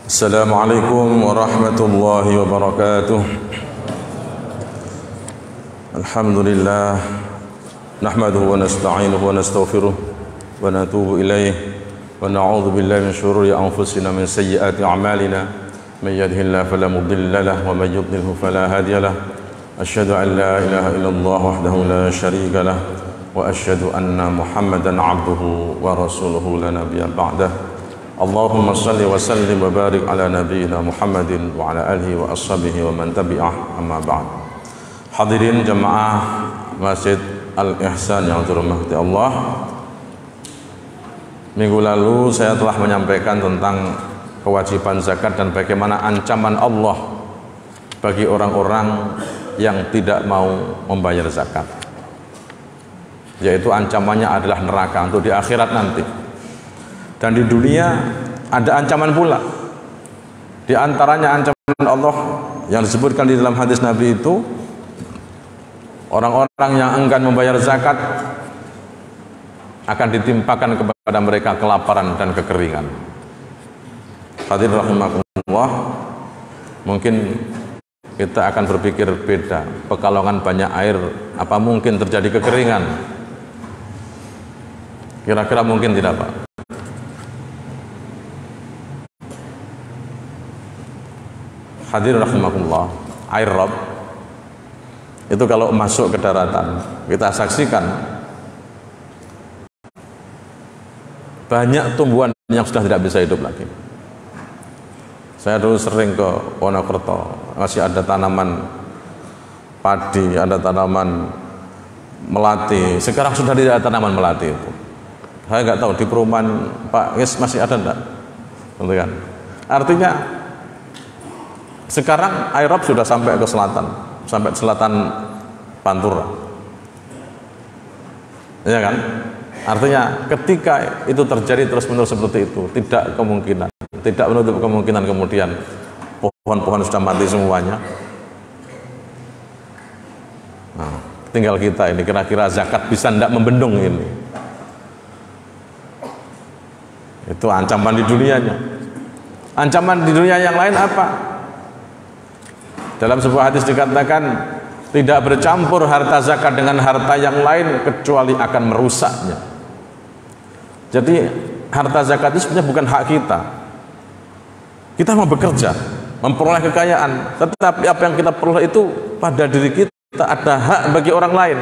Assalamualaikum warahmatullahi wabarakatuh. Alhamdulillah, nahmaduhu wa nasta'inuhu wa nastaghfiruh wa natubu ilaih wa na'udzu billahi min syururi anfusina min sayyiati a'malina may yahdihillahu fala mudilla lahu wa may yudlilhu fala hadiya lahu. Asyhadu an la ilaha illallah wahdahu la syarika lahu wa asyhadu anna Muhammadan 'abduhu wa rasuluhu la nabiyya ba'dahu. Allahumma salli wa sallim wa barik ala nabiyyina Muhammadin wa ala alihi wa ashabihi wa man tabi'ah, amma ba'd. Hadirin jamaah Masjid Al-Ihsan yang dirahmati Allah, minggu lalu saya telah menyampaikan tentang kewajiban zakat dan bagaimana ancaman Allah bagi orang-orang yang tidak mau membayar zakat, yaitu ancamannya adalah neraka untuk di akhirat nanti. Dan di dunia ada ancaman pula. Di antaranya ancaman Allah yang disebutkan di dalam hadis Nabi itu, orang-orang yang enggan membayar zakat akan ditimpakan kepada mereka kelaparan dan kekeringan. Hadirin rahimakumullah, mungkin kita akan berpikir beda. Pekalongan banyak air, apa mungkin terjadi kekeringan? Kira-kira mungkin tidak, Pak? Hadirin rahimakumullah, air rob itu kalau masuk ke daratan, kita saksikan banyak tumbuhan yang sudah tidak bisa hidup lagi. Saya dulu sering ke Wonokerto, masih ada tanaman padi, ada tanaman melati. Sekarang sudah tidak ada tanaman melati itu. Saya nggak tahu di perumahan Pak Yes masih ada enggak? Kan? Artinya sekarang air rob sudah sampai ke selatan, sampai selatan Pantura, ya kan? Artinya ketika itu terjadi terus-menerus seperti itu, tidak menutup kemungkinan kemudian pohon-pohon sudah mati semuanya. Nah, tinggal kita ini kira-kira zakat bisa tidak membendung ini. Itu ancaman di dunianya. Ancaman di dunia yang lain apa? Dalam sebuah hadis dikatakan, tidak bercampur harta zakat dengan harta yang lain kecuali akan merusaknya. Jadi harta zakat itu sebenarnya bukan hak kita. Kita mau bekerja, memperoleh kekayaan, tetapi apa yang kita peroleh itu pada diri kita ada hak bagi orang lain.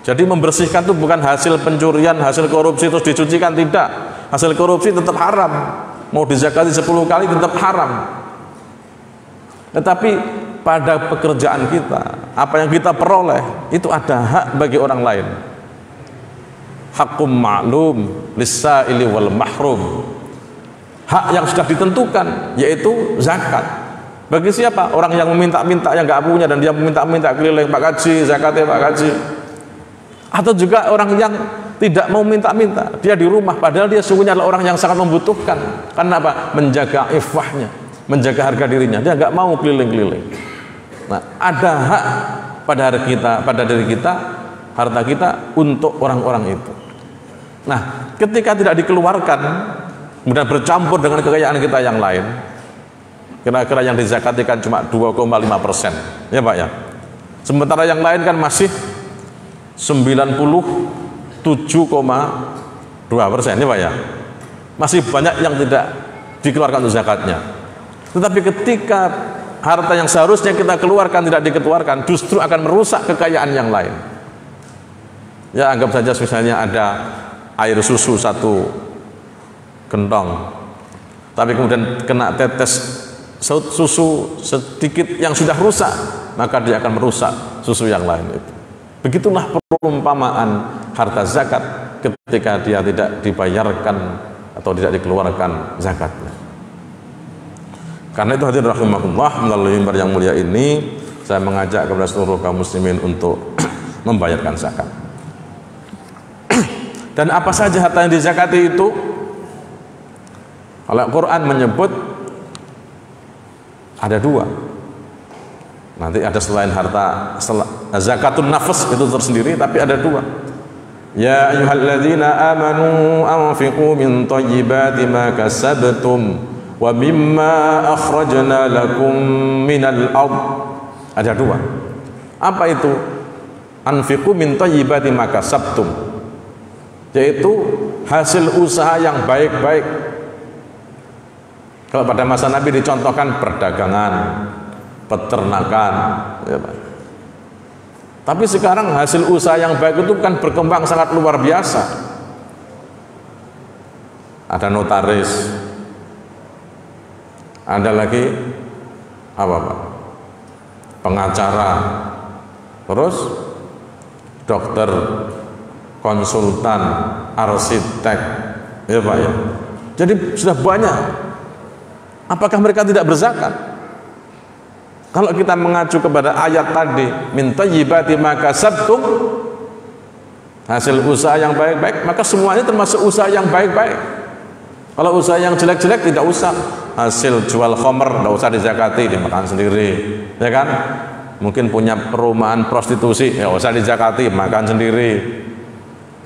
Jadi membersihkan itu bukan hasil pencurian, hasil korupsi terus dicucikan, tidak. Hasil korupsi tetap haram. Mau dizakati 10 kali tetap haram. Tetapi pada pekerjaan kita, apa yang kita peroleh itu ada hak bagi orang lain. Hakum ma'lum lis-sa'ili wal mahrum. Hak yang sudah ditentukan, yaitu zakat. Bagi siapa? Orang yang meminta-minta, yang nggak punya dan dia meminta-minta keliling, Pak Kaji, zakatnya Pak Kaji. Atau juga orang yang tidak mau minta-minta, dia di rumah padahal dia sungguhnya adalah orang yang sangat membutuhkan. Karena apa? Menjaga ifahnya, menjaga harga dirinya, dia nggak mau keliling-keliling. Nah, ada hak pada diri kita, harta kita untuk orang-orang itu. Nah, ketika tidak dikeluarkan, kemudian bercampur dengan kekayaan kita yang lain, kira-kira yang dizakati kan cuma 2,5%, ya Pak ya. Sementara yang lain kan masih 97,2%, ya Pak ya. Masih banyak yang tidak dikeluarkan untuk zakatnya. Tetapi ketika harta yang seharusnya kita keluarkan tidak dikeluarkan, justru akan merusak kekayaan yang lain. Ya, anggap saja misalnya ada air susu 1 gentong, tapi kemudian kena tetes susu sedikit yang sudah rusak, maka dia akan merusak susu yang lain itu. Begitulah perumpamaan harta zakat ketika dia tidak dibayarkan atau tidak dikeluarkan zakatnya. Karena itu hadirin rahimakumullah, melalui mimbar yang mulia ini saya mengajak kepada seluruh kaum muslimin untuk membayarkan zakat. Dan apa saja harta yang dizakati itu? Kalau Quran menyebut ada 2. Nanti ada selain harta zakatun nafs itu tersendiri, tapi ada 2. Ya ayyuhalladzina amanu anfiqu min thayyibati ma kasabtum wa mimma akhrajna lakum minal ard. Ada dua. Apa itu? Anfiqu min thayyibati ma kasabtum, yaitu hasil usaha yang baik-baik. Kalau pada masa Nabi dicontohkan perdagangan, peternakan, ya Pak. Tapi sekarang hasil usaha yang baik itu kan berkembang sangat luar biasa. Ada notaris, ada lagi apa Pak? Pengacara, terus dokter, konsultan, arsitek, ya Pak ya. Jadi sudah banyak. Apakah mereka tidak berzakat? Kalau kita mengacu kepada ayat tadi, min thayyibati ma kasabtum, hasil usaha yang baik-baik, maka semuanya termasuk usaha yang baik-baik. Kalau usaha yang jelek-jelek tidak usah. Hasil jual khamr tidak usah dizakati, dimakan sendiri, ya kan? Mungkin punya perumahan prostitusi, ya usah dizakati, makan sendiri.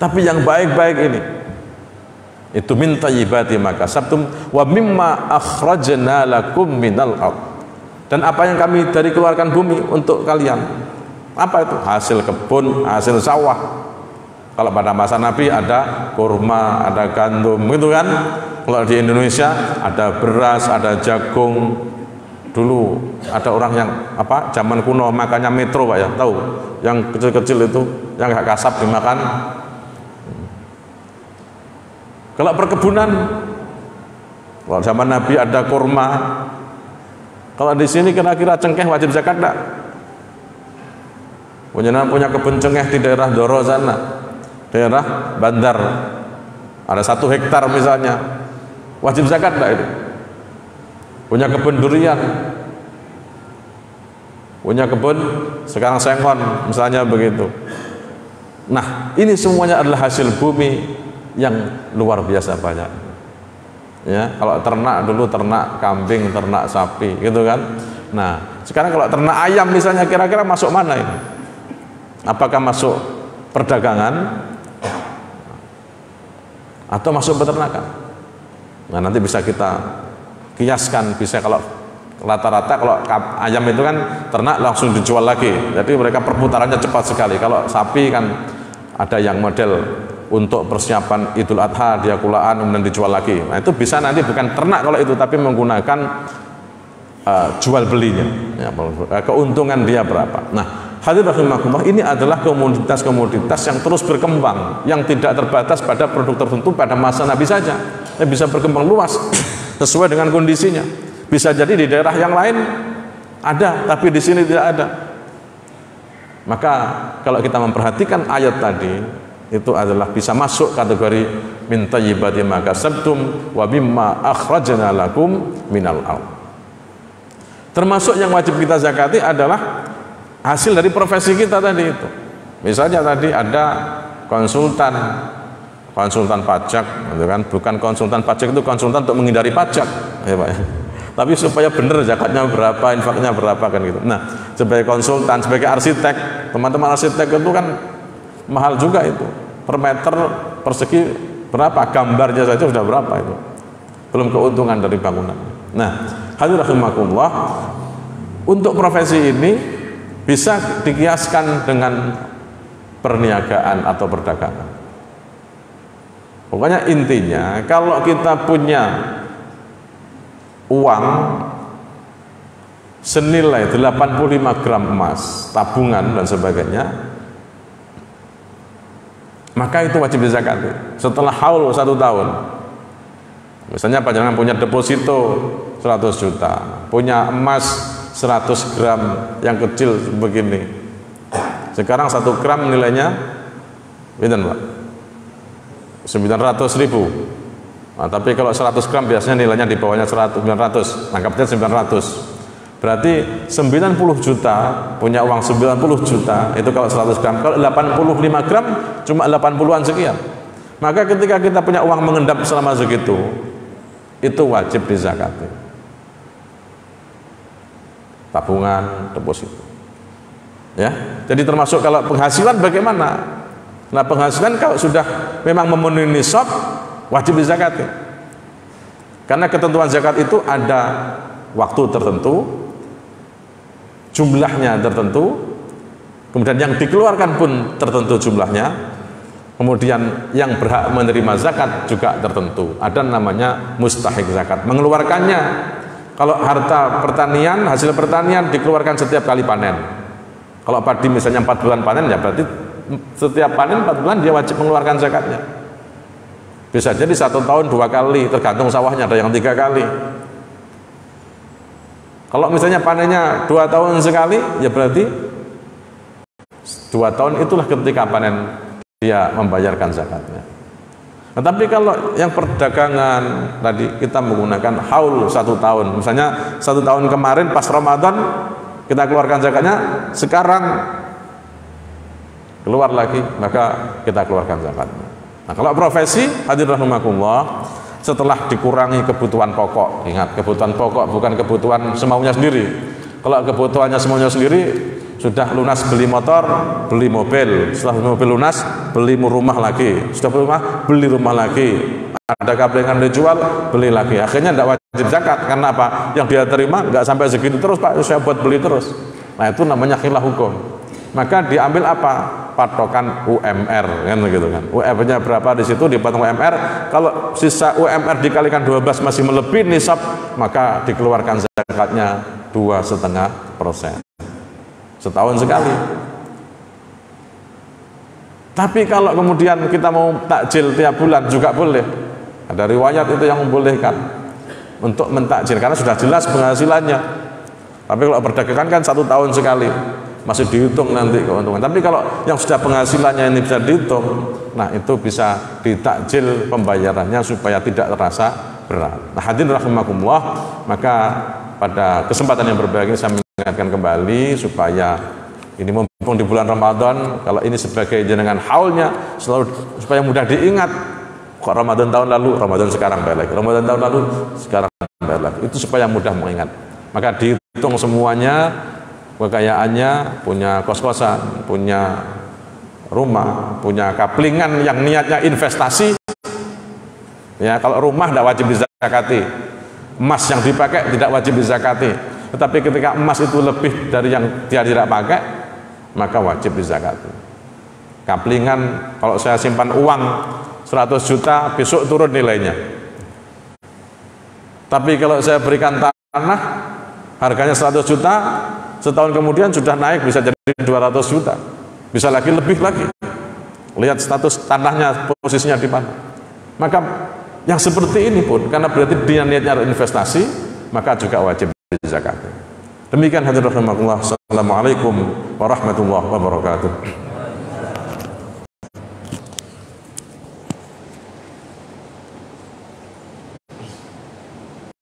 Tapi yang baik-baik ini, itu min thayyibati ma kasabtum wa mimma akhrajna lakum minal ard. Dan apa yang kami dari keluarkan bumi untuk kalian. Apa itu? Hasil kebun, hasil sawah. Kalau pada masa Nabi ada kurma, ada gandum, gitu kan? Kalau di Indonesia ada beras, ada jagung. Dulu ada orang yang apa? Zaman kuno makannya metro Pak ya, tahu? Yang kecil-kecil itu, yang gak kasap dimakan. Kalau perkebunan, kalau zaman Nabi ada kurma. Kalau di sini kira-kira cengkeh wajib zakat enggak? Punya kebun cengkeh di daerah Doro sana, daerah Bandar, ada 1 hektar misalnya, wajib zakat enggak itu? Punya kebun durian, punya kebun sekarang sengon misalnya begitu. Nah, ini semuanya adalah hasil bumi yang luar biasa banyak. Ya, kalau ternak dulu ternak kambing, ternak sapi, gitu kan. Nah, sekarang kalau ternak ayam misalnya, kira-kira masuk mana ini? Apakah masuk perdagangan atau masuk peternakan? Nah, nanti bisa kita kiaskan, bisa kalau rata-rata kalau ayam itu kan ternak langsung dijual lagi. Jadi mereka perputarannya cepat sekali. Kalau sapi kan ada yang model untuk persiapan Idul Adha, dia kulaan kemudian dijual lagi. Nah, itu bisa nanti bukan ternak kalau itu, tapi menggunakan jual belinya, ya, keuntungan dia berapa. Nah, hadirin rahimakumullah, ini adalah komoditas-komoditas yang terus berkembang, yang tidak terbatas pada produk tertentu pada masa Nabi saja. Bisa berkembang luas sesuai dengan kondisinya. Bisa jadi di daerah yang lain ada, tapi di sini tidak ada. Maka kalau kita memperhatikan ayat tadi, itu adalah bisa masuk kategori min thayyibati ma kasabtum wa mimma akhrajna lakum minal ard. Termasuk yang wajib kita zakati adalah hasil dari profesi kita tadi itu. Misalnya tadi ada konsultan pajak, gitu kan? Bukan konsultan pajak itu konsultan untuk menghindari pajak, ya Pak. Tapi supaya benar zakatnya berapa, infaknya berapa kan gitu. Nah, sebagai konsultan, sebagai arsitek, teman-teman arsitek itu kan mahal juga itu. Per meter persegi berapa, gambarnya saja sudah berapa itu, belum keuntungan dari bangunan. Nah, hadirin rahimakumullah, untuk profesi ini bisa dikiaskan dengan perniagaan atau perdagangan. Pokoknya intinya kalau kita punya uang senilai 85 gram emas, tabungan dan sebagainya, maka itu wajib dizakati setelah haul 1 tahun. Misalnya panjenengan punya deposito 100 juta, punya emas 100 gram yang kecil begini. Sekarang 1 gram nilainya berapa Pak? 900.000. Nah, tapi kalau 100 gram biasanya nilainya di bawahnya 900, anggapnya 900. Berarti 90 juta, punya uang 90 juta, itu kalau 100 gram. Kalau 85 gram, cuma 80-an sekian. Maka ketika kita punya uang mengendap selama segitu, itu wajib dizakati. Tabungan, deposito. Ya, jadi termasuk kalau penghasilan bagaimana? Nah, penghasilan kalau sudah memang memenuhi nisab, wajib dizakati. Karena ketentuan zakat itu ada waktu tertentu, jumlahnya tertentu, kemudian yang dikeluarkan pun tertentu jumlahnya, kemudian yang berhak menerima zakat juga tertentu. Ada namanya mustahik zakat, mengeluarkannya. Kalau harta pertanian, hasil pertanian dikeluarkan setiap kali panen. Kalau padi misalnya 4 bulan panen, ya berarti setiap panen 4 bulan dia wajib mengeluarkan zakatnya. Bisa jadi 1 tahun 2 kali, tergantung sawahnya, ada yang 3 kali. Kalau misalnya panennya 2 tahun sekali, ya berarti 2 tahun itulah ketika panen dia membayarkan zakatnya. Tetapi kalau yang perdagangan tadi kita menggunakan haul 1 tahun, misalnya 1 tahun kemarin pas Ramadan kita keluarkan zakatnya, sekarang keluar lagi, maka kita keluarkan zakatnya. Nah, kalau profesi, hadirin rahimakumullah, setelah dikurangi kebutuhan pokok, ingat kebutuhan pokok bukan kebutuhan semaunya sendiri. Kalau kebutuhannya semaunya sendiri, sudah lunas beli motor, beli mobil, setelah mobil lunas, beli rumah lagi, sudah beli rumah, beli rumah lagi, ada kabel yang dijual, beli lagi, akhirnya tidak wajib zakat. Karena apa? Yang dia terima nggak sampai segitu terus, Pak, saya buat beli terus. Nah, itu namanya khilaf hukum. Maka diambil apa? Patokan UMR, kan begitu kan. UMR-nya berapa di situ dipotong UMR. Kalau sisa UMR dikalikan 12 masih melebihi nisab, maka dikeluarkan zakatnya 2,5%. Setahun sekali. Tapi kalau kemudian kita mau takjil tiap bulan juga boleh. Ada riwayat itu yang membolehkan untuk mentakjil karena sudah jelas penghasilannya. Tapi kalau perdagangan kan 1 tahun sekali, masih dihitung nanti keuntungan. Tapi kalau yang sudah penghasilannya ini bisa dihitung, nah itu bisa ditakjil pembayarannya supaya tidak terasa berat. Nah, hadirin rahimakumullah, maka pada kesempatan yang berbahagia saya ingatkan kembali supaya ini mumpung di bulan Ramadan, kalau ini sebagai jenengan haulnya selalu supaya mudah diingat. Kok Ramadan tahun lalu, Ramadan sekarang bayar lagi, Ramadan tahun lalu, sekarang bayar lagi. Itu supaya mudah mengingat. Maka dihitung semuanya, kekayaannya, punya kos-kosan, punya rumah, punya kaplingan yang niatnya investasi. Ya, kalau rumah tidak wajib dizakati, emas yang dipakai tidak wajib dizakati. Tetapi ketika emas itu lebih dari yang dia tidak pakai, maka wajib dizakati. Kaplingan, kalau saya simpan uang 100 juta, besok turun nilainya. Tapi kalau saya berikan tanah, harganya 100 juta, setahun kemudian sudah naik bisa jadi 200 juta. Bisa lagi lebih lagi. Lihat status tanahnya, posisinya di mana. Maka yang seperti ini pun, karena berarti dia niatnya investasi, maka juga wajib zakat. Demikian hadirin rahimakumullah. Assalamualaikum warahmatullahi wabarakatuh.